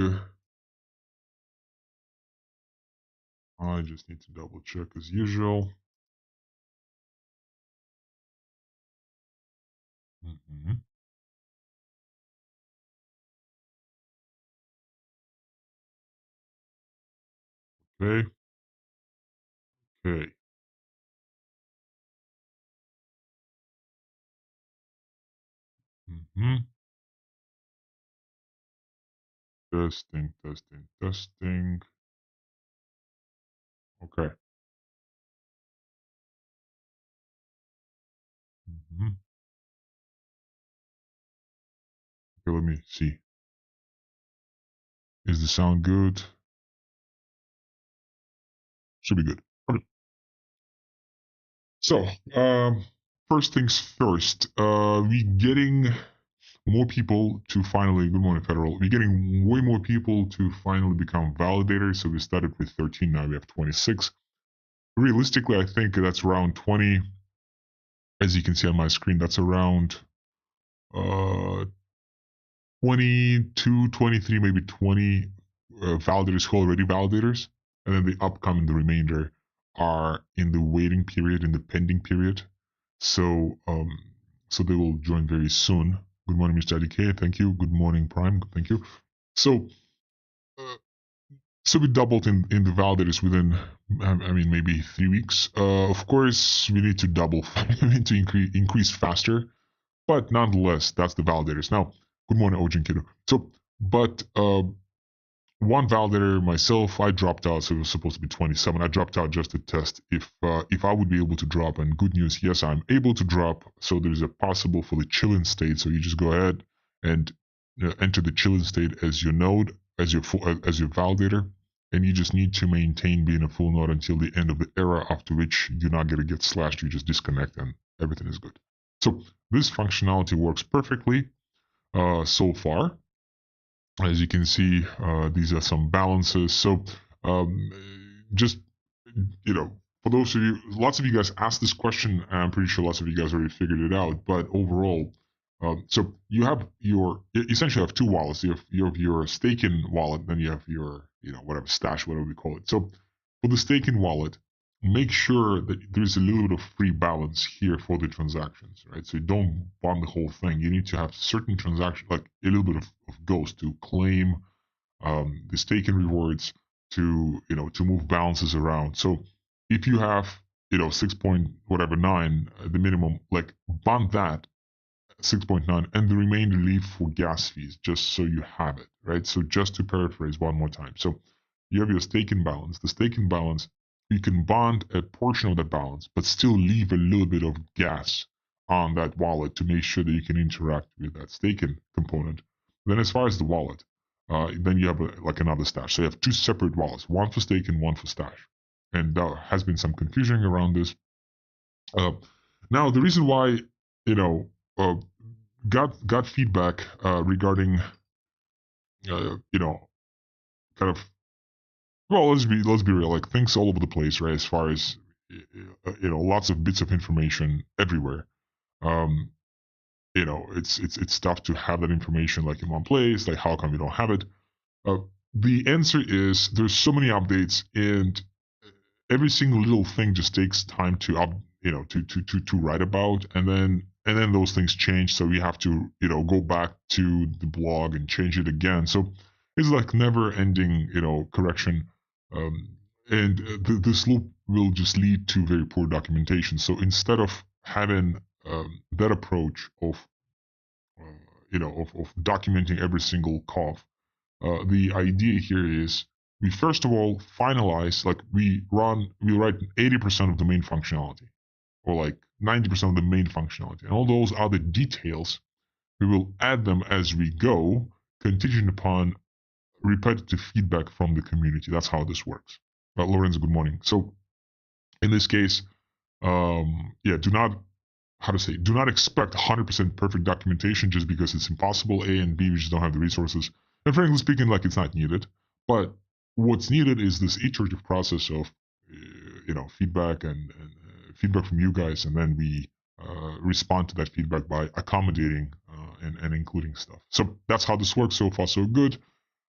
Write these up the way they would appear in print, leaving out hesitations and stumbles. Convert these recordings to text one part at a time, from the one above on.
Okay. I just need to double check as usual. Hmm. Okay. Okay. Hmm. Testing, testing, testing. Okay. Hmm. Okay, let me see. Is the sound good? Should be good. Okay. So, first things first. We getting more people to finally. Good morning, federal. We're getting way more people to finally become validators. So we started with 13. Now we have 26. Realistically, I think that's around 20. As you can see on my screen, that's around uh 22, 23, maybe 20 validators who are already validators, and then the upcoming, the remainder are in the waiting period, in the pending period. So so they will join very soon. Good morning, Mr. DK. Thank you. Good morning, Prime. Thank you. So uh, so we doubled in the validators within, I mean, maybe 3 weeks. Of course, we need to double, we need to increase faster, but nonetheless, that's the validators. Now, good morning, Ojin Kiddo. So, but one validator myself, I dropped out, so it was supposed to be 27. I dropped out just to test if I would be able to drop. And good news, yes, I'm able to drop. So there's a possible for the chilling state. So you just go ahead and enter the chilling state as your node, as your validator, and you just need to maintain being a full node until the end of the era. After which you're not gonna get slashed. You just disconnect and everything is good. So this functionality works perfectly so far. As you can see, these are some balances. So um, just, for those of you, lots of you guys asked this question, and I'm pretty sure lots of you guys already figured it out. But overall, so you have you essentially have two wallets. You have your staking wallet, then you have your, whatever stash, whatever we call it. So for the staking wallet, make sure that there's a little bit of free balance here for the transactions, right? So you don't bomb the whole thing. You need to have certain transactions, like a little bit of ghost to claim the staking rewards, to move balances around. So if you have 6 point whatever 9, the minimum, like bond that 6.9 and the remainder leave for gas fees, just so you have it, right? So just to paraphrase one more time. So you have your staking balance. The staking balance, you can bond a portion of the balance, but still leave a little bit of gas on that wallet to make sure that you can interact with that staking component. Then as far as the wallet, then you have like another stash. So you have two separate wallets, one for staking, one for stash. And there has been some confusion around this. Uh, Now, the reason why, you know, uh, got feedback regarding, kind of, well, let's be real, like things all over the place, right? As far as lots of bits of information everywhere. Um, it's tough to have that information like in one place. Like, how come we don't have it? Uh, the answer is there's so many updates, and every single little thing just takes time to up to write about, and then those things change, so you have to go back to the blog and change it again. So it's like never ending correction. Um, and this loop will just lead to very poor documentation. So instead of having that approach of documenting every single cough, the idea here is we first of all finalize, like we write 80% of the main functionality, or like 90% of the main functionality, and all those other details we will add them as we go, contingent upon repetitive feedback from the community. That's how this works. Lorenzo, good morning. So in this case, yeah, do not expect 100% perfect documentation just because it's impossible. A and B, we just don't have the resources. And frankly speaking, like, it's not needed. But what's needed is this iterative process of, feedback and feedback from you guys, and then we respond to that feedback by accommodating and including stuff. So that's how this works. So far, so good.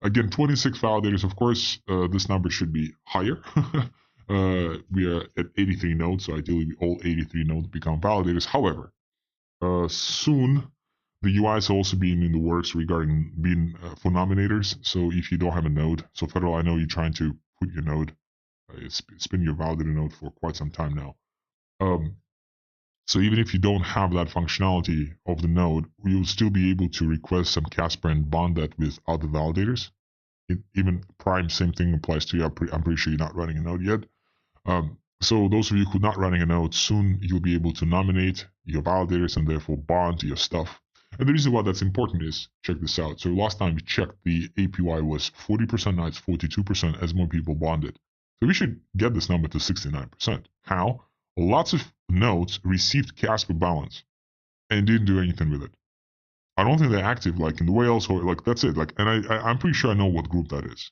again, 26 validators. Of course, this number should be higher. We are at 83 nodes, so ideally all 83 nodes become validators. However, soon the UI is also being in the works regarding being for nominators. So if you don't have a node, so Federal, I know you're trying to put your node, spin your validator node for quite some time now. So even if you don't have that functionality of the node, you'll still be able to request some Casper and bond that with other validators. Even Prime, same thing applies to you. I'm pretty sure you're not running a node yet. So those of you who are not running a node, soon you'll be able to nominate your validators and therefore bond to your stuff. And the reason why that's important is, check this out. So last time we checked, the APY was 40%, now it's 42% as more people bonded. So we should get this number to 69%. How? Lots of nodes received Casper balance and didn't do anything with it. I don't think they're active like in the whales or like that's it. Like, and I'm pretty sure I know what group that is.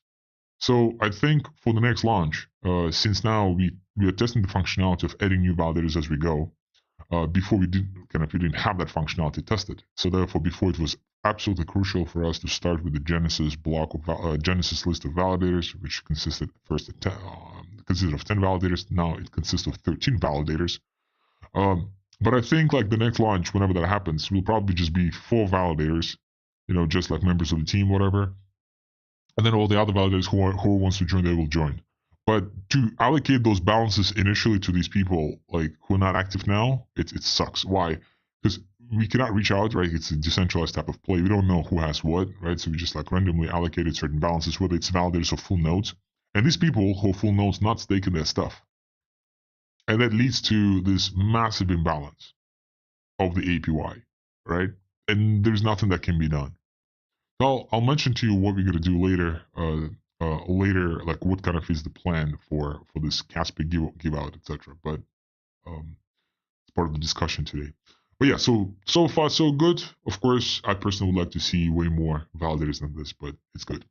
So I think for the next launch, since now we are testing the functionality of adding new validators as we go, before we didn't have that functionality tested. So therefore, before it was absolutely crucial for us to start with the Genesis block of Genesis list of validators, which consisted first of 10, consisted of 10 validators. Now it consists of 13 validators. But I think like the next launch, whenever that happens, will probably just be 4 validators, just like members of the team, whatever. And then all the other validators who wants to join, they will join. But to allocate those balances initially to these people like who are not active now, it sucks. Why? Because we cannot reach out, right? It's a decentralized type of play. We don't know who has what, right? So we just like randomly allocated certain balances, whether it's validators or full nodes. And these people who are full nodes not staking their stuff. And that leads to this massive imbalance of the APY, right? And there's nothing that can be done. So I'll mention to you what we're gonna do later. Later, like what kind of is the plan for this Casper give out, etc. But it's part of the discussion today. But yeah, so far so good. Of course, I personally would like to see way more validators than this, but it's good.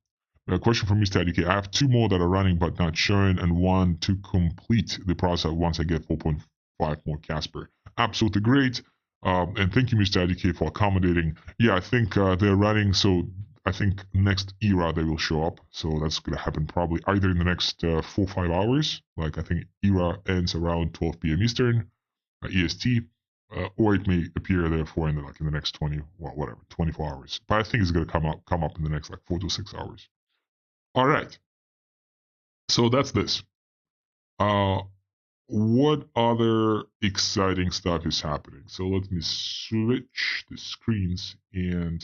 A question from Mr. IDK. I have 2 more that are running but not showing, and 1 to complete the process once I get 4.5 more Casper. Absolutely great. And thank you, Mr. IDK, for accommodating. Yeah, I think they're running, so I think next era they will show up. So that's going to happen probably either in the next 4 or 5 hours. Like I think era ends around 12 p.m. Eastern, EST. Or it may appear therefore in the next 24 hours. But I think it's going to come up in the next like 4 to 6 hours. All right. So that's this. What other exciting stuff is happening? So let me switch the screens and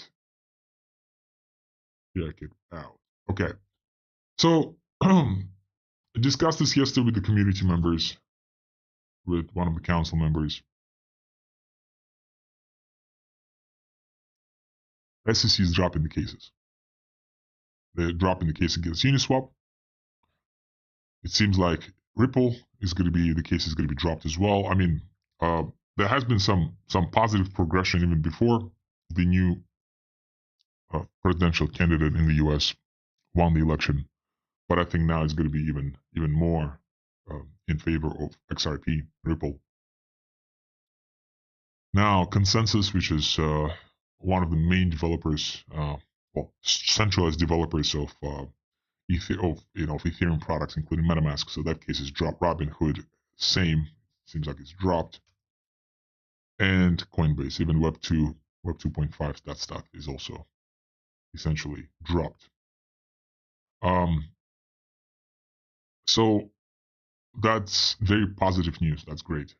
check it out. Okay. So I discussed this yesterday with the community members, with one of the council members. SEC is dropping the cases. They're dropping the case against Uniswap. It seems like Ripple is going to be, the case is going to be dropped as well. I mean, there has been some positive progression even before the new presidential candidate in the U.S. won the election, but I think now it's going to be even more in favor of XRP, Ripple. Now, Consensus, which is one of the main developers, centralized developers of Ethereum products, including MetaMask. So that case is dropped. Robinhood, same. Seems like it's dropped. And Coinbase, even Web 2.5, that stuff is also essentially dropped. So that's very positive news. That's great.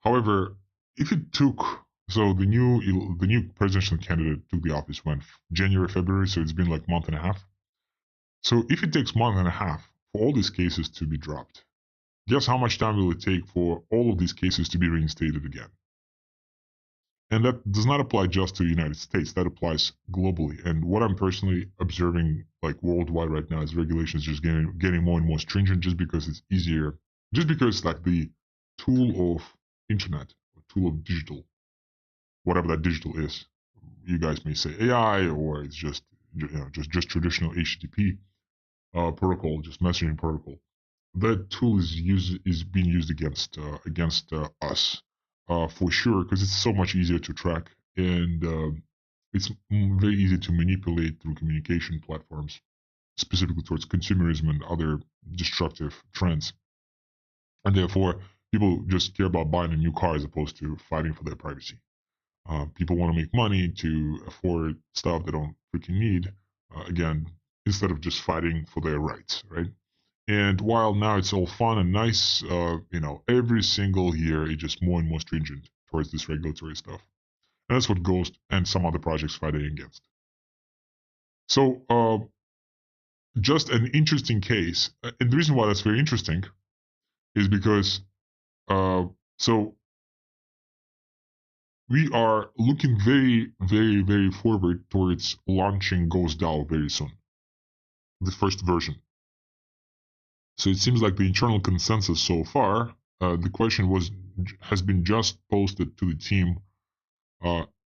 However, if it took, so the new presidential candidate took the office when January, February, so it's been like a month and a half. So if it takes a month and a half for all these cases to be dropped, guess how much time will it take for all of these cases to be reinstated again? And that does not apply just to the United States. That applies globally. And what I'm personally observing, like worldwide right now, is regulations just getting more and more stringent, just because it's easier, just because like the tool of internet, tool of digital, whatever that digital is. You guys may say AI, or it's just just traditional HTTP protocol, just messaging protocol. That tool is being used against us for sure, because it's so much easier to track, and it's very easy to manipulate through communication platforms. specifically towards consumerism and other destructive trends. And therefore, people just care about buying a new car as opposed to fighting for their privacy. People want to make money to afford stuff they don't freaking need. Again, instead of just fighting for their rights, right? And while now it's all fun and nice, every single year it's just more and more stringent towards this regulatory stuff. And that's what Ghost and some other projects fighting against. So, just an interesting case. And the reason why that's very interesting is because, so we are looking very, very, very forward towards launching Ghost DAO very soon, the first version. So it seems like the internal consensus so far, the question has been just posted to the team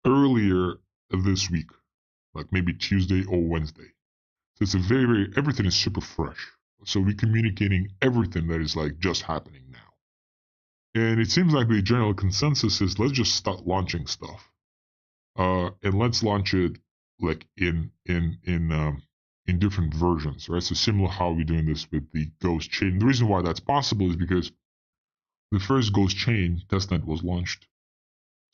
earlier this week, like maybe Tuesday or Wednesday. So it's a very, very, everything is super fresh. So we're communicating everything that is like just happening now. And it seems like the general consensus is let's just start launching stuff. And let's launch it like in different versions, right? So similar how we're doing this with the Ghost chain. The reason why that's possible is because the first Ghost chain testnet was launched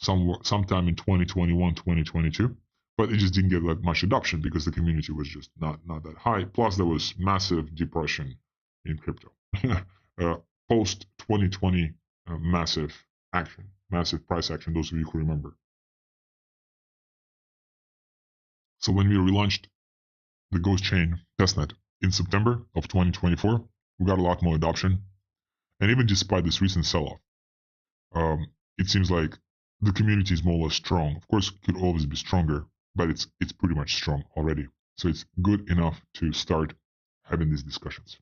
sometime in 2021, 2022, but it just didn't get that much adoption because the community was just not that high. Plus, there was massive depression in crypto. Post 2020, massive action, massive price action. Those of you who remember. So when we relaunched the Ghost chain testnet in September of 2024, we got a lot more adoption. And even despite this recent sell-off, it seems like the community is more or less strong. Of course, it could always be stronger, but it's pretty much strong already. So it's good enough to start having these discussions.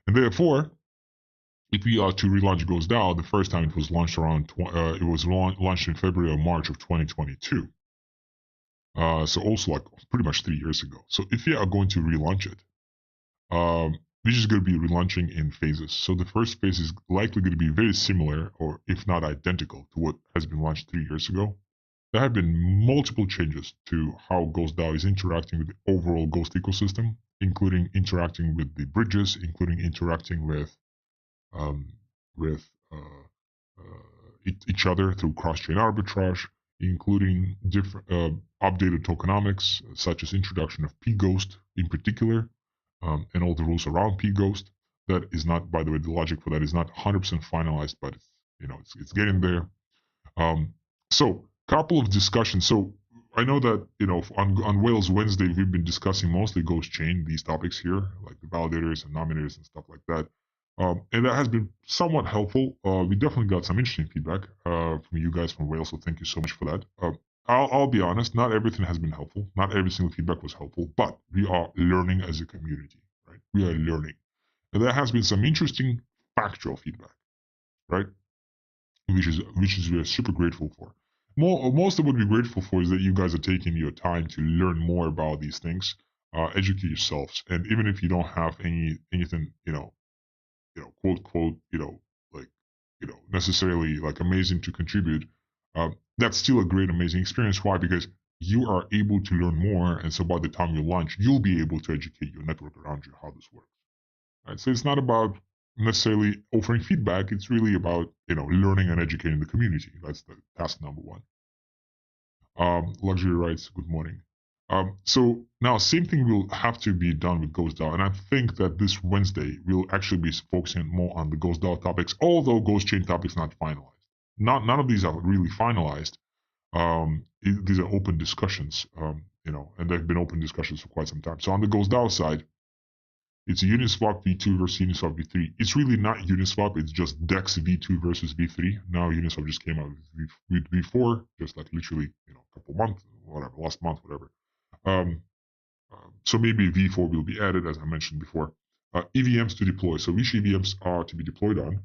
And therefore, if we are to relaunch Ghost DAO, the first time it was launched launched in February or March of 2022. So also like pretty much 3 years ago. So if we are going to relaunch it, we're just going to be relaunching in phases. So the first phase is likely going to be very similar, or if not identical, to what has been launched 3 years ago. There have been multiple changes to how Ghost DAO is interacting with the overall Ghost ecosystem, including interacting with the bridges, including interacting with each other through cross-chain arbitrage, including different updated tokenomics, such as introduction of P-Ghost in particular, and all the rules around P-Ghost. That is not, by the way, the logic for that is not 100% finalized, but it's getting there. So, couple of discussions. So I know that on Whales Wednesday we've been discussing mostly Ghost Chain, these topics here, like the validators and nominators and stuff like that. And that has been somewhat helpful. We definitely got some interesting feedback from you guys from Wales, so thank you so much for that. I'll be honest, not everything has been helpful. Not every single feedback was helpful, but we are learning as a community, right? We are learning. And there has been some interesting factual feedback, right? Which is we are super grateful for. Most of what we're grateful for is that you guys are taking your time to learn more about these things, educate yourselves, and even if you don't have anything, quote, necessarily like amazing to contribute, that's still a great, amazing experience. Why? Because you are able to learn more, and so by the time you launch, you'll be able to educate your network around you how this works. Right? So it's not about necessarily offering feedback. It's really about learning and educating the community. That's the task number one. Luxury rights. Good morning. So now same thing will have to be done with Ghost DAO, and I think that this Wednesday we'll actually be focusing more on the Ghost DAO topics, although Ghost Chain topics not finalized. None of these are really finalized. These are open discussions, and they've been open discussions for quite some time. So on the Ghost DAO side, it's a Uniswap V2 versus Uniswap V3. It's really not Uniswap. It's just DEX V2 versus V3. Now Uniswap just came out with V4, just like literally, a couple months, whatever, last month, whatever. So maybe V4 will be added, as I mentioned before. EVMs to deploy. So which EVMs are to be deployed on?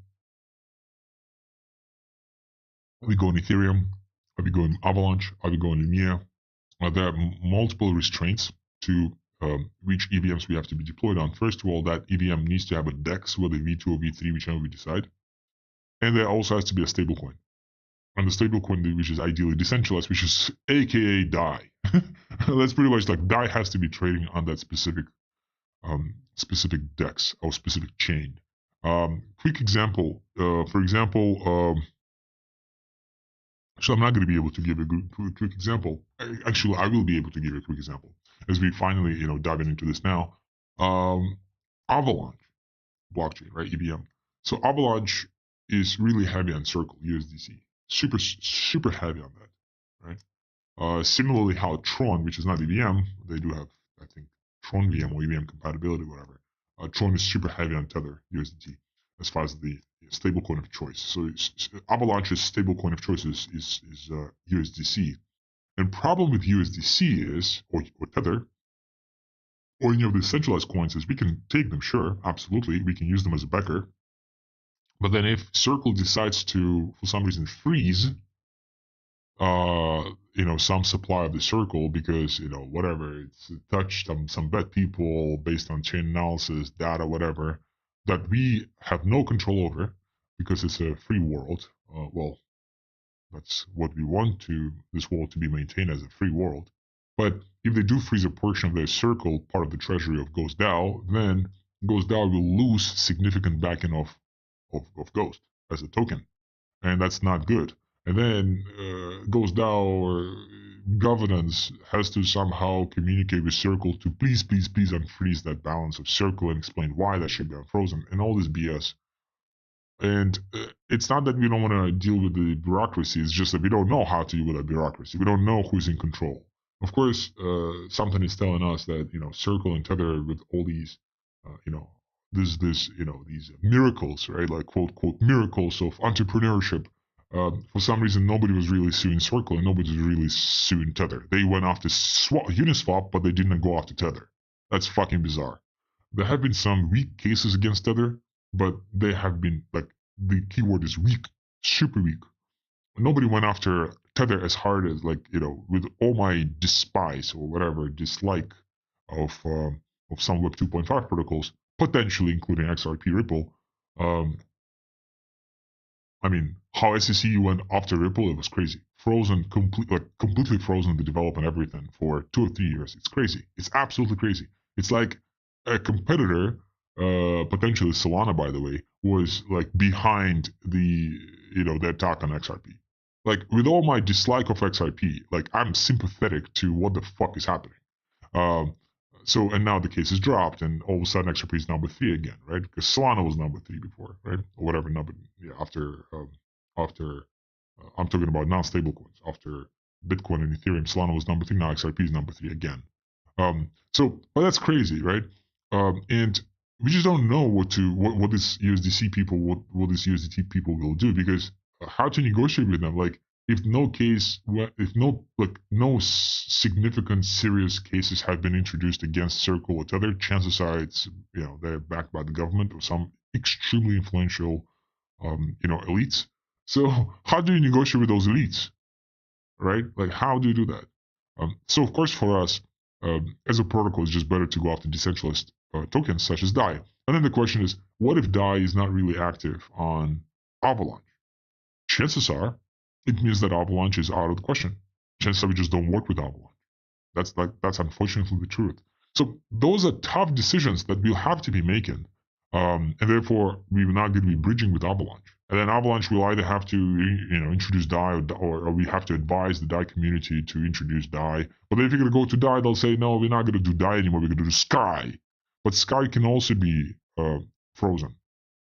Are we going Ethereum? Are we going Avalanche? Are we going Lumia? There are multiple restraints to which EVMs we have to be deployed on. First of all, that EVM needs to have a DEX, whether V2 or V3, whichever we decide. And there also has to be a stablecoin. And the stablecoin, which is ideally decentralized, which is AKA DAI. That's pretty much like DAI has to be trading on that specific specific DEX or specific chain. Quick example, for example, so I'm not going to be able to give a quick example. Actually, I will be able to give a quick example as we finally, diving into this now. Avalanche blockchain, right? EVM. So Avalanche is really heavy on Circle USDC, super heavy on that, right? Similarly, how Tron, which is not EVM, they do have, I think, Tron VM or EVM compatibility, whatever. Tron is super heavy on Tether USDT as far as the stablecoin of choice. So Avalanche's stablecoin of choice is USDC. And problem with USDC is, or Tether, or any of the centralized coins is we can take them, sure, absolutely. We can use them as a backer. But then if Circle decides to, for some reason, freeze, some supply of the Circle because, whatever, it's touched some bad people based on chain analysis, data, whatever, that we have no control over because it's a free world. Well, that's what we want this world to be maintained as a free world. But if they do freeze a portion of their Circle, part of the treasury of Ghost DAO, then Ghost DAO will lose significant backing of Ghost as a token. And that's not good. And then Ghost DAO or governance has to somehow communicate with Circle to please unfreeze that balance of Circle and explain why that should be unfrozen and all this BS. And it's not that we don't want to deal with the bureaucracy. It's just that we don't know how to deal with that bureaucracy. We don't know who's in control. Of course, something is telling us that Circle and Tether with all these, these miracles, right? Like quote miracles of entrepreneurship. For some reason, nobody was really suing Circle and nobody was really suing Tether. They went after Uniswap, but they didn't go after Tether. That's fucking bizarre. There have been some weak cases against Tether, but they have been, like, the keyword is weak, super weak. Nobody went after Tether as hard as, with all my despise or whatever, dislike of some Web 2.5 protocols, potentially including XRP Ripple. How SEC went after Ripple, it was crazy. Completely frozen the development, everything for 2 or 3 years. It's crazy. It's absolutely crazy. It's like a competitor, potentially Solana, by the way, was like behind the attack on XRP. Like, with all my dislike of XRP, like, I'm sympathetic to what the fuck is happening. And now the case is dropped, and all of a sudden XRP is number 3 again, right? Because Solana was number 3 before, right? Or whatever number. Yeah, after I'm talking about non-stable coins. After Bitcoin and Ethereum, Solana was number 3. Now XRP is number 3 again. But that's crazy, right? And we just don't know what this USDC people, what this USDT people will do, because how to negotiate with them? Like, if no significant serious cases have been introduced against Circle or Tether, chances are they're backed by the government or some extremely influential elites. So how do you negotiate with those elites, right? Like, how do you do that? So of course, for us, as a protocol, it's just better to go after decentralized tokens such as DAI. And then the question is, what if DAI is not really active on Avalanche? Chances are, it means that Avalanche is out of the question. Chances are we just don't work with Avalanche. That's unfortunately the truth. So those are tough decisions that we'll have to be making, and therefore we're not going to be bridging with Avalanche. And then Avalanche will either have to introduce DAI, or we have to advise the DAI community to introduce DAI. But then if you're going to go to DAI, they'll say, no, we're not going to do DAI anymore. We're going to do Sky. But Sky can also be frozen.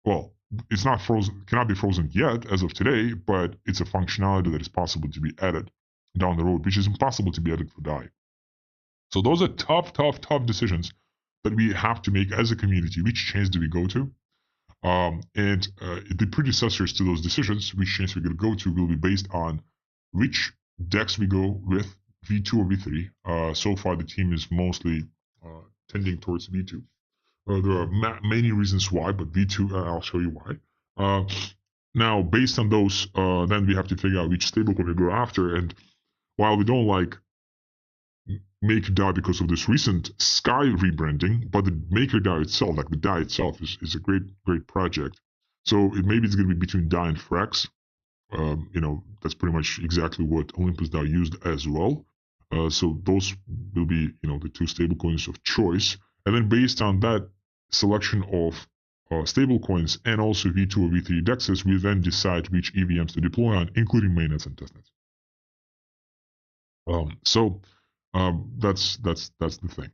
Well, it's not frozen, cannot be frozen yet as of today, but it's a functionality that is possible to be added down the road, which is impossible to be added for DAI. So those are tough decisions that we have to make as a community. Which chains do we go to? And the predecessors to those decisions, which chains we're going to go to, will be based on which DEX we go with, V2 or V3. So far, the team is mostly tending towards V2. There are many reasons why, but V2, I'll show you why. Now, based on those, then we have to figure out which stablecoin to go after. And while we don't like MakerDAO because of this recent Sky rebranding, but the MakerDAO itself, like the DAI itself, is a great project. So maybe it's going to be between DAI and Frax. That's pretty much exactly what Olympus DAO used as well. So those will be, the two stablecoins of choice. And then based on that selection of stablecoins and also V2 or V3 DEXs, we then decide which EVMs to deploy on, including mainnets and testnets. That's the thing.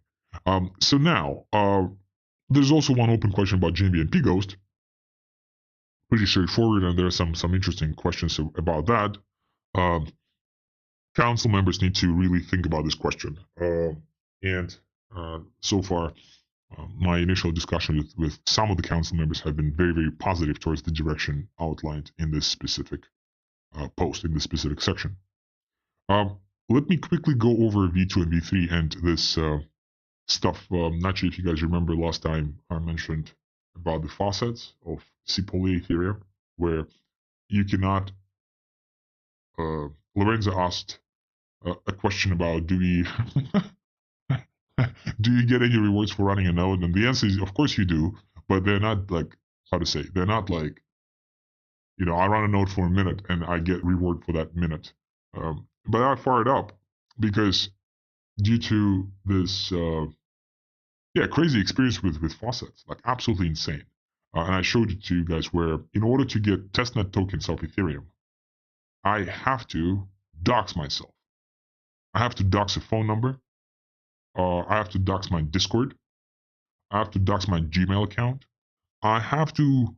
So now there's also one open question about JNB Ghost. Pretty straightforward, and there are some interesting questions about that. Council members need to really think about this question. And so far, my initial discussion with some of the council members have been very, very positive towards the direction outlined in this specific post, in this specific section. Let me quickly go over V2 and V3 and this stuff. Not sure if you guys remember last time I mentioned about the faucets of Sepolia Ethereum, where you cannot. Lorenzo asked a question about do you get any rewards for running a node? And the answer is, of course you do, but they're not like, how to say, they're not like, I run a node for a minute and I get reward for that minute. But I fired up because due to this, crazy experience with faucets, like absolutely insane. And I showed it to you guys where in order to get testnet tokens of Ethereum, I have to dox myself. I have to dox a phone number. I have to dox my Discord. I have to dox my Gmail account. I have to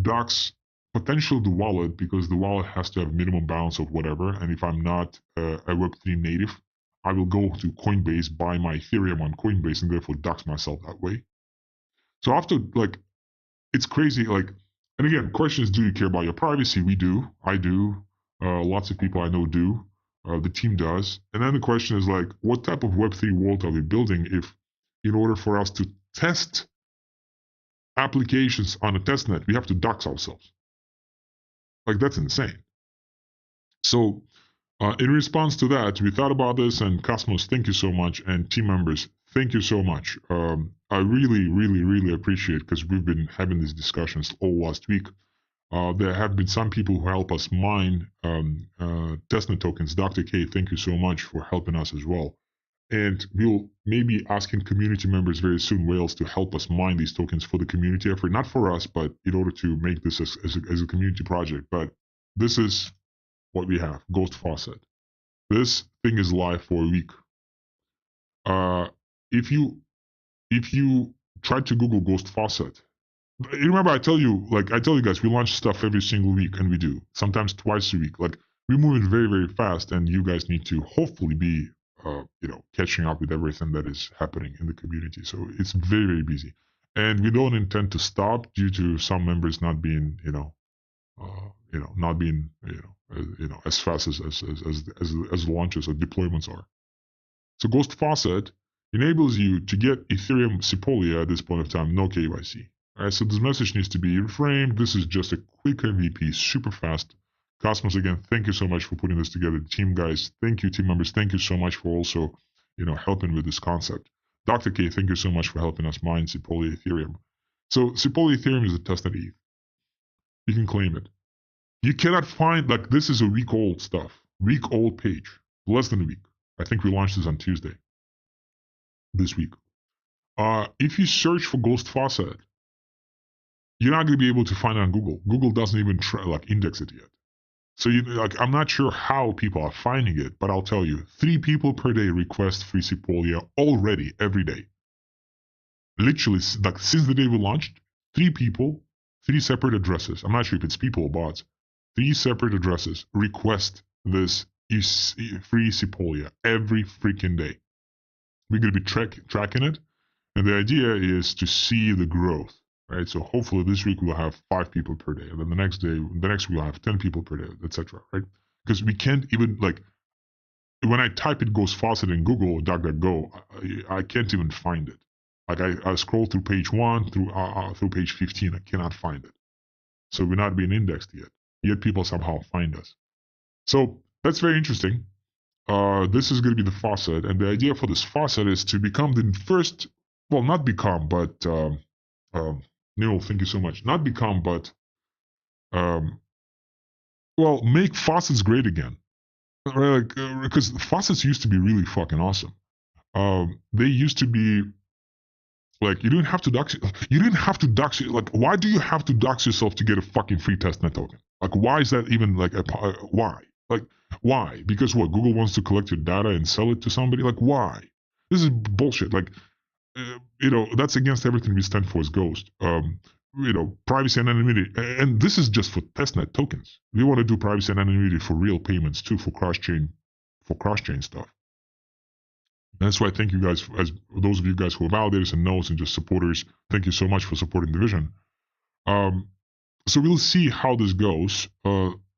dox potentially the wallet because the wallet has to have minimum balance of whatever. And if I'm not a Web3 native, I will go to Coinbase, buy my Ethereum on Coinbase, and therefore dox myself that way. So after, like, it's crazy. Like, and again, question is, do you care about your privacy? We do. I do. Lots of people I know do. The team does. And then the question is, like, what type of Web3 world are we building if, in order for us to test applications on a testnet, we have to dox ourselves? Like, that's insane. So, in response to that, we thought about this, and Cosmos, thank you so much, and team members, thank you so much. I really, really, really appreciate, because we've been having these discussions all last week. There have been some people who help us mine testnet tokens. Dr. K, thank you so much for helping us as well. And we'll maybe asking community members very soon, Wales, to help us mine these tokens for the community effort, not for us, but in order to make this as a community project. But this is what we have, Ghost Faucet. This thing is live for a week. If you try to Google Ghost Faucet, you remember I tell you guys, we launch stuff every single week, and we do, sometimes twice a week. Like, we're moving very, very fast, and you guys need to hopefully be catching up with everything that is happening in the community. So it's very, very busy, and we don't intend to stop due to some members not being not being as fast as launches or deployments are. So Ghost Faucet enables you to get Ethereum Sepolia at this point of time, no KYC. All right, so this message needs to be reframed. This is just a quick MVP, super fast. Cosmos, again, thank you so much for putting this together. Team guys, thank you. Team members, thank you so much for also, helping with this concept. Dr. K, thank you so much for helping us mine Sepolia Ethereum. So Sepolia Ethereum is a testnet ETH. You can claim it. You cannot find, like, this is a week-old stuff. Week-old page. Less than a week. I think we launched this on Tuesday. This week. If you search for Ghost Faucet, you're not going to be able to find it on Google. Google doesn't even index it yet. So I'm not sure how people are finding it, but I'll tell you, 3 people per day request free Sepolia already every day. Literally, like, since the day we launched, 3 people, 3 separate addresses. I'm not sure if it's people or bots. 3 separate addresses request this free Sepolia every freaking day. We're going to be tracking it, and the idea is to see the growth. Right, so hopefully this week we'll have 5 people per day, and then the next week we'll have 10 people per day, etc. Right? Because we can't even, like, when I type in Ghost Faucet in Google or DuckDuckGo, I can't even find it. Like, I scroll through page 1 through page 15, I cannot find it. So we're not being indexed yet people somehow find us. So that's very interesting. This is going to be the faucet, and the idea for this faucet is to become the first, well, not become, but Neil, thank you so much. Not become, but make faucets great again. Right? Because faucets used to be really fucking awesome. They used to be Like, you didn't have to dox. You didn't have to dox. Like, why do you have to dox yourself to get a fucking free testnet token? Like, why is that even like why? Like, why? Because what? Google wants to collect your data and sell it to somebody? Like, why? This is bullshit. Like, that's against everything we stand for as Ghost. Privacy and anonymity. And this is just for testnet tokens. We want to do privacy and anonymity for real payments too, for cross-chain stuff. And that's why I thank you guys, as those of you guys who are validators and nodes and just supporters. Thank you so much for supporting the vision. So we'll see how this goes.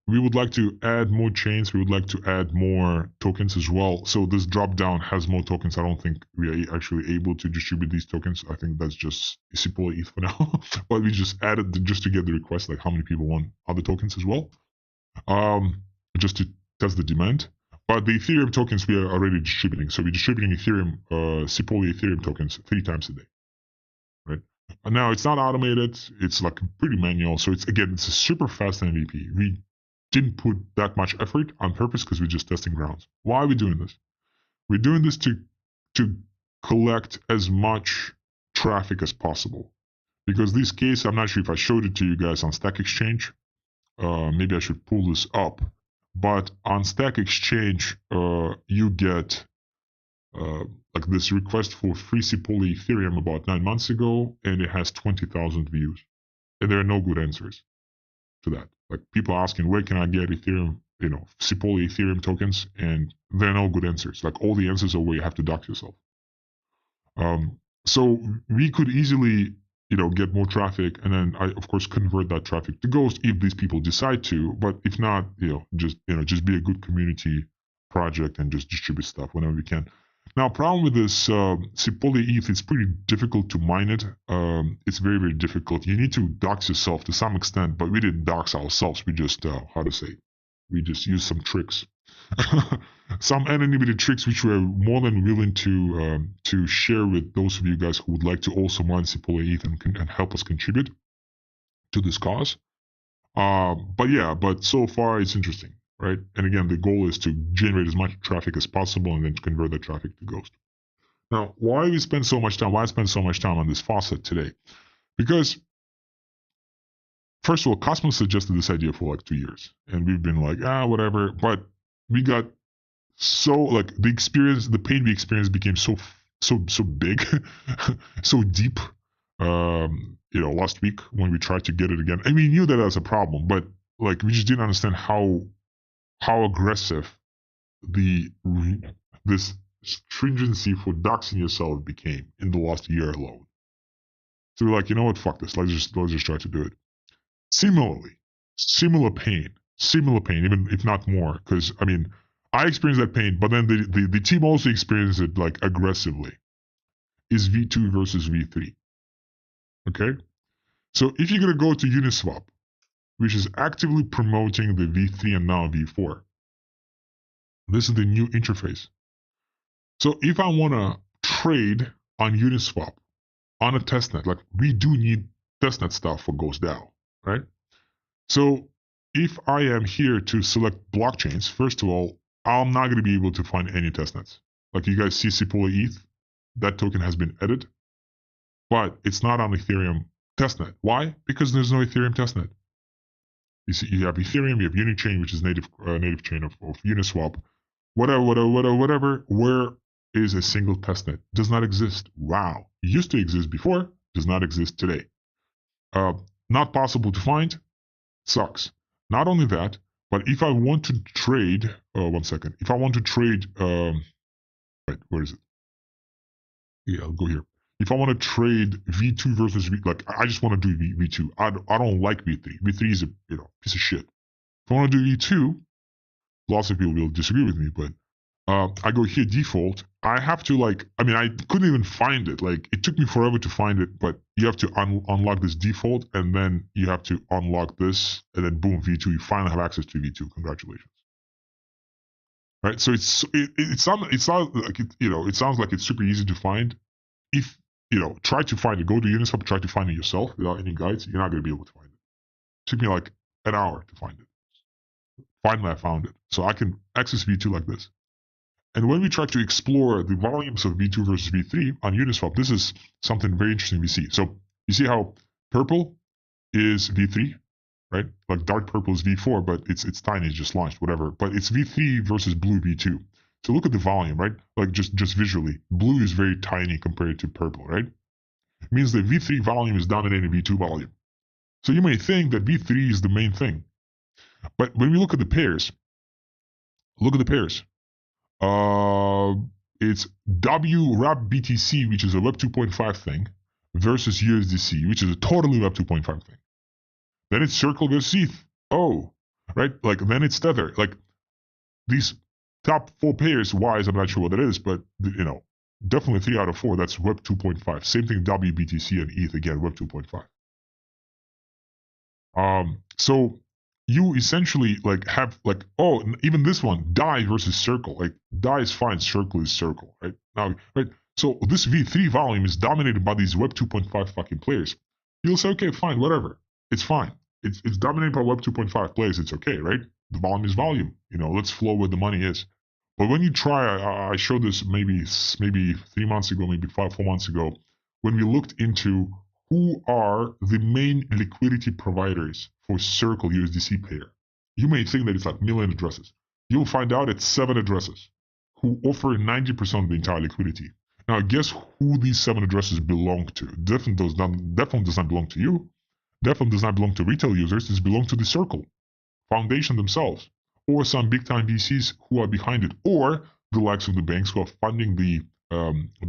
We would like to add more chains. We would like to add more tokens as well. So this drop down has more tokens. I don't think we are actually able to distribute these tokens. I think that's just Sepolia ETH for now. But we just added just to get the request, like how many people want other tokens as well, just to test the demand. But the Ethereum tokens we are already distributing. So we're distributing Ethereum, Sepolia Ethereum tokens 3 times a day, right? Now it's not automated. It's like pretty manual. So it's a super fast MVP. We didn't put that much effort on purpose because we're just testing grounds. Why are we doing this? We're doing this to collect as much traffic as possible. Because this case, I'm not sure if I showed it to you guys on Stack Exchange. Maybe I should pull this up. But on Stack Exchange, you get like this request for free Sepolia Ethereum about 9 months ago, and it has 20,000 views. And there are no good answers to that. Like, people asking, where can I get Ethereum, Sepolia Ethereum tokens? And there are no good answers. Like, all the answers are where you have to dox yourself. So we could easily, get more traffic, and then I, of course, convert that traffic to Ghost if these people decide to. But if not, just be a good community project and just distribute stuff whenever we can. Now, problem with this Sepolia ETH, it's pretty difficult to mine it. It's very, very difficult. You need to dox yourself to some extent, but we didn't dox ourselves. We just, we just used some tricks. Some anonymity tricks which we're more than willing to share with those of you guys who would like to also mine Sepolia ETH and help us contribute to this cause. But so far it's interesting, right? And again, the goal is to generate as much traffic as possible and then to convert that traffic to Ghost. Now, why I spend so much time on this faucet today? Because first of all, Cosmos suggested this idea for like 2 years, and we've been like, whatever. But we got so like the pain we experienced became so big, so deep. Last week when we tried to get it again, and we knew that as a problem, but like we just didn't understand how aggressive this stringency for doxing yourself became in the last year alone. So we're like, you know what, fuck this. Let's just try to do it. Similar pain, even if not more, because I mean, I experienced that pain, but then the team also experienced it like aggressively. Is V2 versus V3. Okay? So if you're going to go to Uniswap, which is actively promoting the V3 and now V4, this is the new interface. So if I want to trade on Uniswap on a testnet, like we do need testnet stuff for Ghost DAO, right? So if I am here to select blockchains, first of all, I'm not going to be able to find any testnets. Like you guys see Sepolia ETH, that token has been added, but it's not on Ethereum testnet. Why? Because there's no Ethereum testnet. You see, you have Ethereum, you have Unichain, which is native chain of Uniswap. Whatever. Where is a single testnet? Does not exist. Wow. It used to exist before, does not exist today. Not possible to find. Sucks. Not only that, but if I want to trade, one second. If I want to trade, right, where is it? Yeah, I'll go here. If I want to trade V2 versus V, like I just want to do V2. I don't like V3. V3 is a piece of shit. If I want to do V2, lots of people will disagree with me, but I go here default. I have to I couldn't even find it. Like it took me forever to find it, but you have to unlock this default, and then you have to unlock this, and then boom, V2. You finally have access to V2. Congratulations. Right. So it sounds like it's super easy to find. If try to find it. Go to Uniswap, try to find it yourself without any guides. You're not going to be able to find it. It took me like an hour to find it. Finally, I found it. So I can access V2 like this. And when we try to explore the volumes of V2 versus V3 on Uniswap, this is something very interesting we see. So you see how purple is V3, right? Like dark purple is V4, but it's tiny, it's just launched, whatever. But it's V3 versus blue V2. So look at the volume, right? Like just visually, blue is very tiny compared to purple, right? It means that V3 volume is dominating V2 volume. So you may think that V3 is the main thing. But when we look at the pairs, look at the pairs. It's WRAP BTC, which is a Web 2.5 thing, versus USDC, which is a totally Web 2.5 thing. Then it's Circle versus ETH. Oh, right? Like, then it's Tether. Like, these top 4 pairs, wise, I'm not sure what it is, but, you know, definitely 3 out of 4, that's Web 2.5. Same thing, WBTC and ETH, again, Web 2.5. So you essentially like have like, oh, even this one, DAI versus Circle. Like DAI is fine, Circle is Circle, right? Now, right? So this V3 volume is dominated by these Web 2.5 fucking players. You'll say, okay, fine, whatever. It's fine. It's dominated by Web 2.5 players. It's okay, right? The volume is volume. You know, let's flow where the money is. But when you try, I showed this maybe 3 months ago, maybe 4 months ago, when we looked into who are the main liquidity providers for Circle USDC pair. You may think that it's like million addresses. You'll find out it's 7 addresses who offer 90% of the entire liquidity. Now, guess who these 7 addresses belong to? Definitely does not belong to you. Definitely does not belong to retail users. It belongs to the Circle Foundation themselves, or some big-time VCs who are behind it, or the likes of the banks who are funding the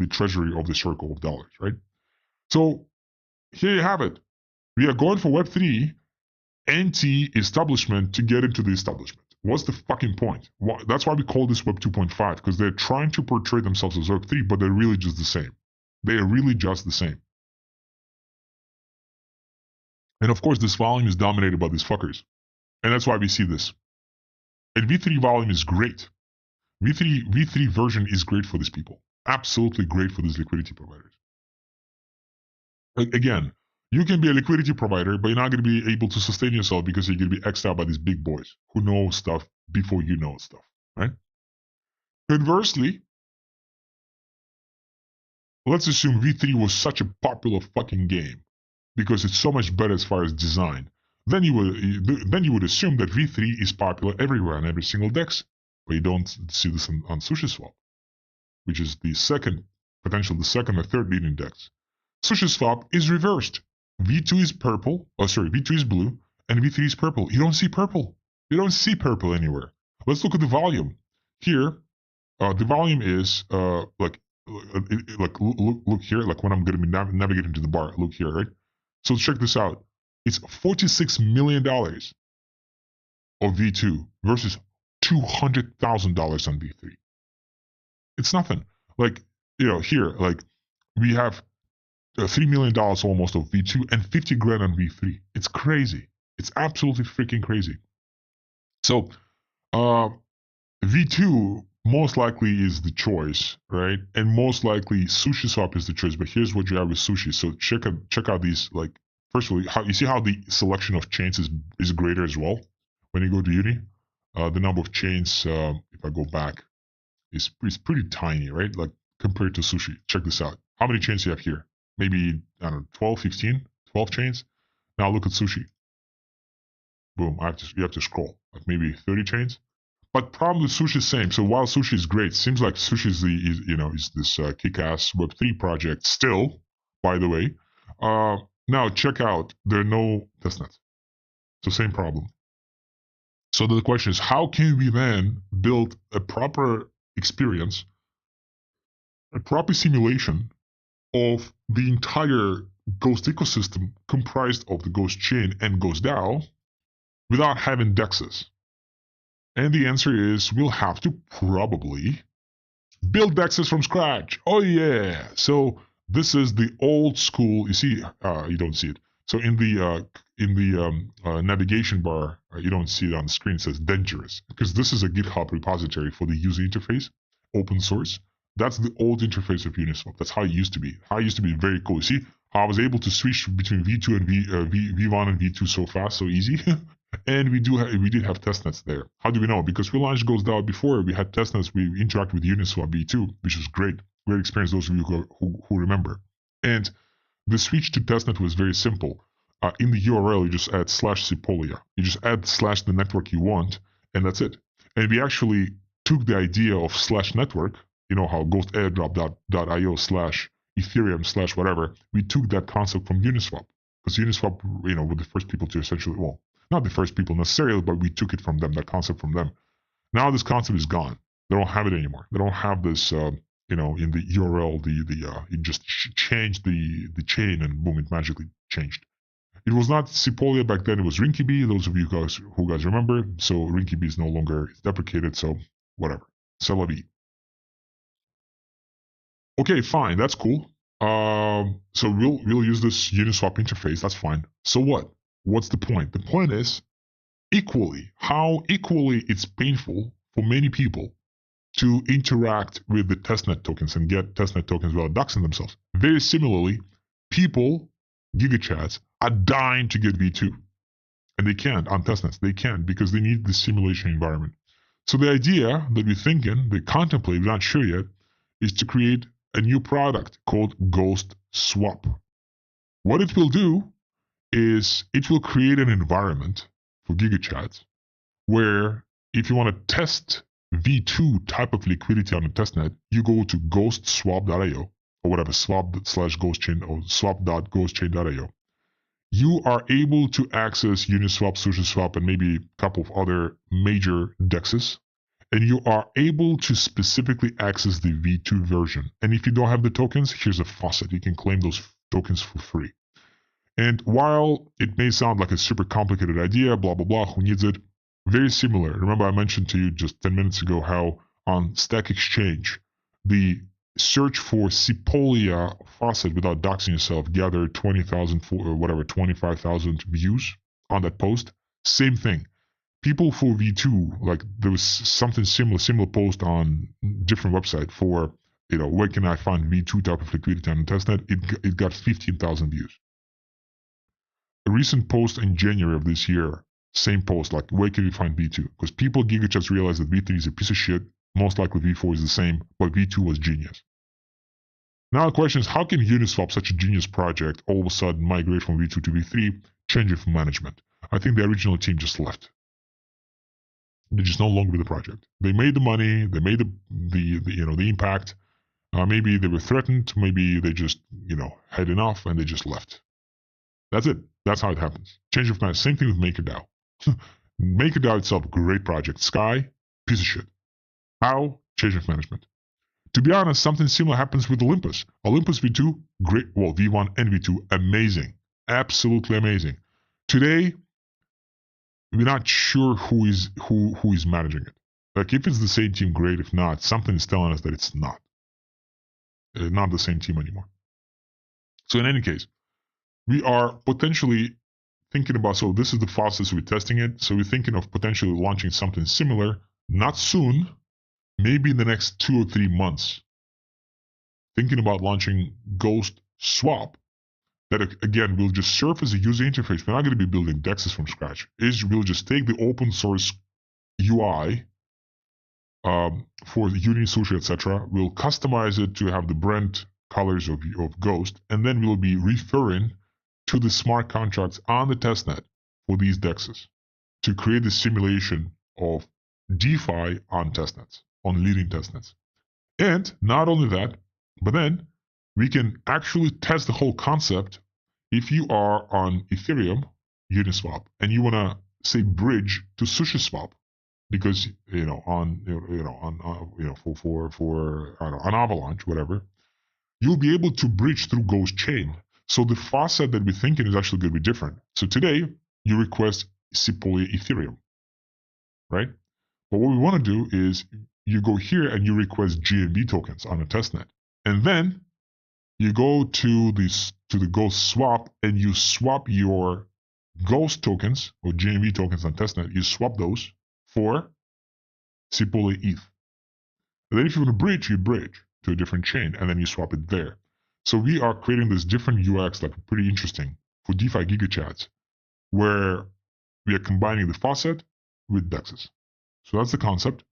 treasury of the Circle of dollars, right? So here you have it. We are going for Web3 anti-establishment to get into the establishment. What's the fucking point? That's why we call this Web 2.5, because they're trying to portray themselves as Web3, but they're really just the same. They are really just the same. And of course, this volume is dominated by these fuckers. And that's why we see this. And V3 volume is great. V3 version is great for these people. Absolutely great for these liquidity providers. Again, you can be a liquidity provider, but you're not going to be able to sustain yourself because you're going to be X'd out by these big boys who know stuff before you know stuff, right? Conversely, let's assume V3 was such a popular fucking game because it's so much better as far as design. Then you would assume that V3 is popular everywhere on every single DEX, but you don't see this on SushiSwap, which is the second or third leading DEX. SushiSwap is reversed. V2 is purple. Oh, sorry, V2 is blue, and V3 is purple. You don't see purple. You don't see purple anywhere. Let's look at the volume. Here, the volume is look here. Like when I'm going to be navigating to the bar. Look here, right? So check this out. It's $46 million of V2 versus $200,000 on V3. It's nothing. Like, you know, here, like we have $3 million almost of V2 and 50 grand on V3. It's crazy. It's absolutely freaking crazy. So V2 most likely is the choice, right? And most likely SushiSwap is the choice. But here's what you have with Sushi. So check out these, like, first of all, you see how the selection of chains is greater as well when you go to Uni. The number of chains, if I go back, is pretty tiny, right? Like compared to Sushi. Check this out. How many chains do you have here? Maybe, I don't know, 12, 15, 12 chains. Now look at Sushi. Boom, you have to scroll. Like maybe 30 chains. But problem with Sushi is same. So while Sushi is great, seems like Sushi is this kick-ass Web3 project still, by the way. Now check out, there are no testnets. So same problem. So the question is, how can we then build a proper experience, a proper simulation of the entire Ghost ecosystem comprised of the Ghost chain and Ghost DAO without having DEXs? And the answer is we'll have to probably build DEXs from scratch. Oh yeah. So this is the old school. You see, you don't see it. So in the navigation bar, you don't see it on the screen. It says dangerous because this is a GitHub repository for the user interface, open source. That's the old interface of Uniswap. That's how it used to be. How it used to be very cool. You see how I was able to switch between V2 and V1 and V2 so fast, so easy. And we did have testnets there. How do we know? Because we launched Ghost DAO before. We had testnets. We interacted with Uniswap V2, which was great. Great experience, those of you who remember. And the switch to testnet was very simple. In the URL, you just add /Sepolia. You just add / the network you want, and that's it. And we actually took the idea of /network, you know how Ghost airdrop.io / Ethereum / whatever. We took that concept from Uniswap. Because Uniswap, you know, were the first people to essentially, well, not the first people necessarily, but we took it from them, that concept from them. Now this concept is gone. They don't have it anymore. They don't have this, you know, in the URL, it just changed the chain and boom, it magically changed. It was not Sepolia back then, it was Rinkybi, those of you guys who remember. So Rinkybi is no longer deprecated, so whatever. C'est la vie. Okay, fine, that's cool. So we'll use this Uniswap interface, that's fine. So what? What's the point? The point is how equally it's painful for many people to interact with the testnet tokens and get testnet tokens without doxing themselves. Very similarly, people, gigachats, are dying to get V2. And they can't on testnets. They can't because they need the simulation environment. So the idea that we're thinking, they contemplate, we're not sure yet, is to create a new product called Ghost Swap. What it will do is it will create an environment for gigachats where if you want to test V2 type of liquidity on the testnet, you go to ghostswap.io or whatever, swap/ghostchain or swap.ghostchain.io. You are able to access Uniswap, SushiSwap, and maybe a couple of other major dexes. And you are able to specifically access the V2 version. And if you don't have the tokens, here's a faucet. You can claim those tokens for free. And while it may sound like a super complicated idea, blah, blah, blah, who needs it? Very similar. Remember I mentioned to you just 10 minutes ago how on Stack Exchange, the search for Sepolia faucet without doxing yourself gathered 20,000 or whatever, 25,000 views on that post. Same thing. People for V2, like there was something similar post on different website for, you know, where can I find V2 type of liquidity on the testnet? It got 15,000 views. A recent post in January of this year, same post, like where can you find V2? Because people, gigachats, realized that V3 is a piece of shit. Most likely V4 is the same, but V2 was genius. Now the question is, how can Uniswap, such a genius project, all of a sudden migrate from V2 to V3, change it from management? I think the original team just left. They're just no longer with the project. They made the money, they made the impact. Maybe they were threatened, maybe they just, had enough and they just left. That's it. That's how it happens. Change of management. Same thing with MakerDAO. MakerDAO itself, great project. Sky, piece of shit. How? Change of management. To be honest, something similar happens with Olympus. Olympus V2, great. Well, V1 and V2, amazing. Absolutely amazing. Today, we're not sure who is managing it. Like, if it's the same team, great. If not, something is telling us that it's not. Not the same team anymore. So in any case, we are potentially thinking about, so this is the faucet, we're testing it. So we're thinking of potentially launching something similar, not soon, maybe in the next 2 or 3 months. Thinking about launching Ghost Swap, that again will just serve as a user interface. We're not going to be building DEXs from scratch. We'll just take the open source UI for the Unisushi, etc. We'll customize it to have the brand colors of Ghost, and then we'll be referring to the smart contracts on the testnet for these DEXs to create the simulation of DeFi on testnets, on leading testnets. And not only that, but then we can actually test the whole concept if you are on Ethereum, Uniswap, and you want to say bridge to SushiSwap, because on Avalanche, whatever, you'll be able to bridge through Ghost Chain. So the faucet that we're thinking is actually going to be different. So today you request Sepolia Ethereum, right? But what we want to do is you go here and you request GMB tokens on a testnet, and then you go to the Ghost Swap and you swap your Ghost tokens or GMB tokens on testnet. You swap those for Sepolia ETH. And then if you want to bridge, you bridge to a different chain and then you swap it there. So we are creating this different UX, like pretty interesting, for DeFi gigachats, where we are combining the faucet with DEXs. So that's the concept.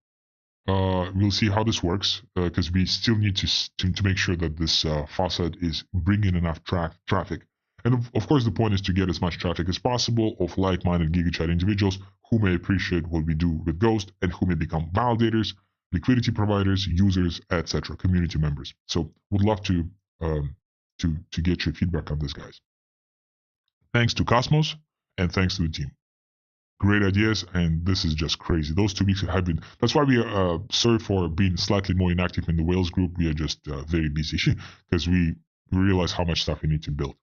We'll see how this works because we still need to make sure that this faucet is bringing enough traffic. And of course, the point is to get as much traffic as possible of like-minded GigaChat individuals who may appreciate what we do with Ghost and who may become validators, liquidity providers, users, etc., community members. So would love to get your feedback on this, guys. Thanks to Cosmos and thanks to the team. Great ideas, and this is just crazy. Those 2 weeks have been. That's why we are sorry for being slightly more inactive in the Whales group. We are just very busy because we realize how much stuff we need to build.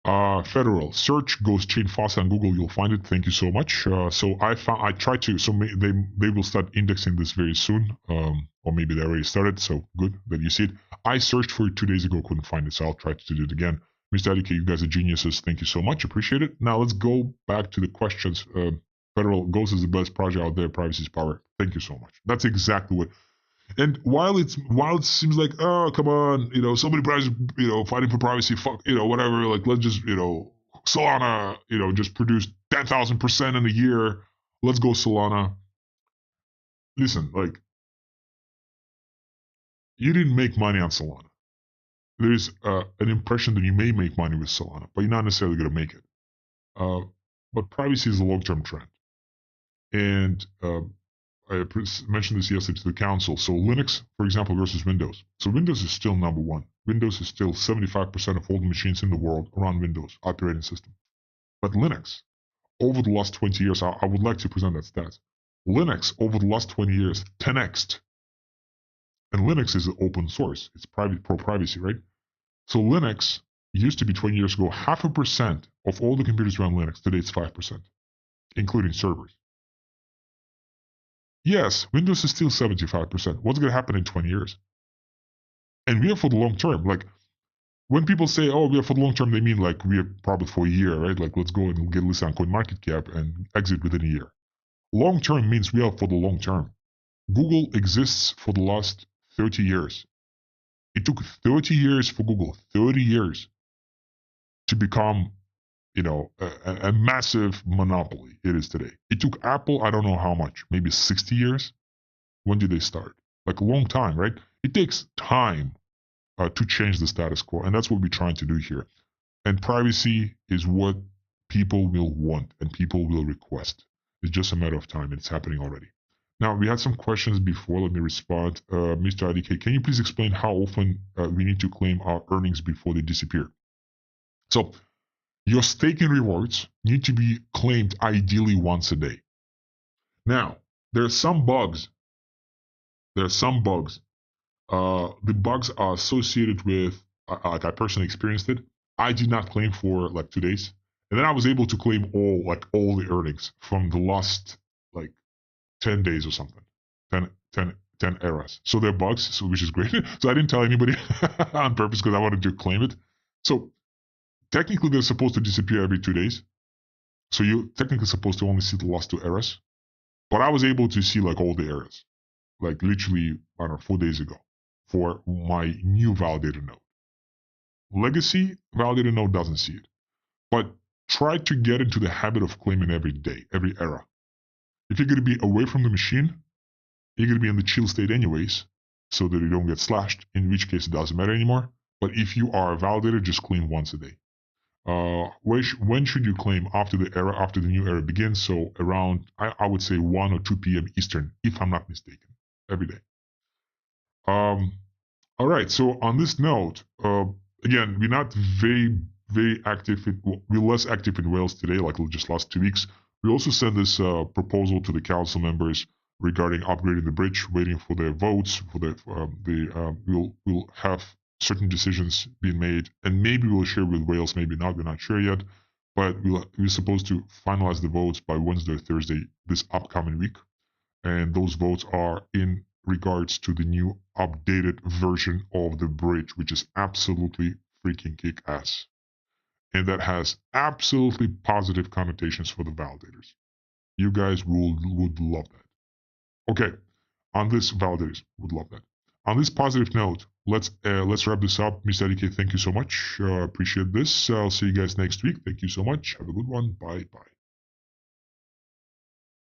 Federal search Ghost Chain Faucet on Google. You'll find it. Thank you so much. So I tried to. So they will start indexing this very soon, or maybe they already started. So good that you see it. I searched for it 2 days ago, couldn't find it, so I'll try to do it again. Mr. IDK, you guys are geniuses. Thank you so much. Appreciate it. Now let's go back to the questions. Federal Ghost is the best project out there. Privacy is power. Thank you so much. That's exactly what. And while it seems like, oh, come on, so many projects, fighting for privacy, fuck, whatever. Like, let's just, Solana, just produce 10,000% in a year. Let's go Solana. Listen, like, you didn't make money on Solana. There's an impression that you may make money with Solana, but you're not necessarily going to make it. But privacy is a long-term trend. And I mentioned this yesterday to the council. So Linux, for example, versus Windows. So Windows is still number one. Windows is still 75% of all the machines in the world run Windows operating system. But Linux, over the last 20 years, I would like to present that stats. Linux, over the last 20 years, 10x'd. And Linux is open source. It's private, pro-privacy, right? So Linux used to be 20 years ago, 0.5% of all the computers run Linux. Today it's 5%, including servers. Yes, Windows is still 75%. What's going to happen in 20 years? And we are for the long term. Like, when people say, oh, we are for the long term, they mean like we are probably for a year, right? Like, let's go and get listed on CoinMarketCap and exit within a year. Long term means we are for the long term. Google exists for the last 30 years. It took 30 years for Google, 30 years, to become, a massive monopoly it is today. It took Apple, I don't know how much, maybe 60 years. When did they start? Like a long time, right? It takes time to change the status quo, and that's what we're trying to do here. And privacy is what people will want and people will request. It's just a matter of time, and it's happening already. Now, we had some questions before. Let me respond. Mr. IDK, can you please explain how often we need to claim our earnings before they disappear? So, your staking rewards need to be claimed ideally once a day. Now, there are some bugs. The bugs are associated with, like I personally experienced it. I did not claim for like 2 days. And then I was able to claim all the earnings from the last 10 days or something, 10 eras. So they're bugs, which is great. So I didn't tell anybody on purpose because I wanted to claim it. So technically they're supposed to disappear every 2 days. So you're technically supposed to only see the last 2 eras. But I was able to see all the eras, literally, I don't know, 4 days ago for my new validator node. Legacy validator node doesn't see it. But try to get into the habit of claiming every day, every era. If you're going to be away from the machine, you're going to be in the chill state anyways, so that you don't get slashed, in which case it doesn't matter anymore. But if you are a validator, just claim once a day. When should you claim? After the new era begins, so around, I would say 1 or 2 p.m. Eastern, if I'm not mistaken, every day. All right, so on this note, again, we're not very, very active. We're less active in Whales today, like just last 2 weeks. We also sent this proposal to the council members regarding upgrading the bridge, waiting for their votes. We'll have certain decisions being made, and maybe we'll share with Whales, maybe not. We're not sure yet, but we're supposed to finalize the votes by Wednesday or Thursday this upcoming week, and those votes are in regards to the new updated version of the bridge, which is absolutely freaking kick-ass. And that has absolutely positive connotations for the validators. You guys would love that. Okay, on this, validators would love that. On this positive note, let's wrap this up. Mr. IDK, thank you so much. Appreciate this. I'll see you guys next week. Thank you so much. Have a good one. Bye.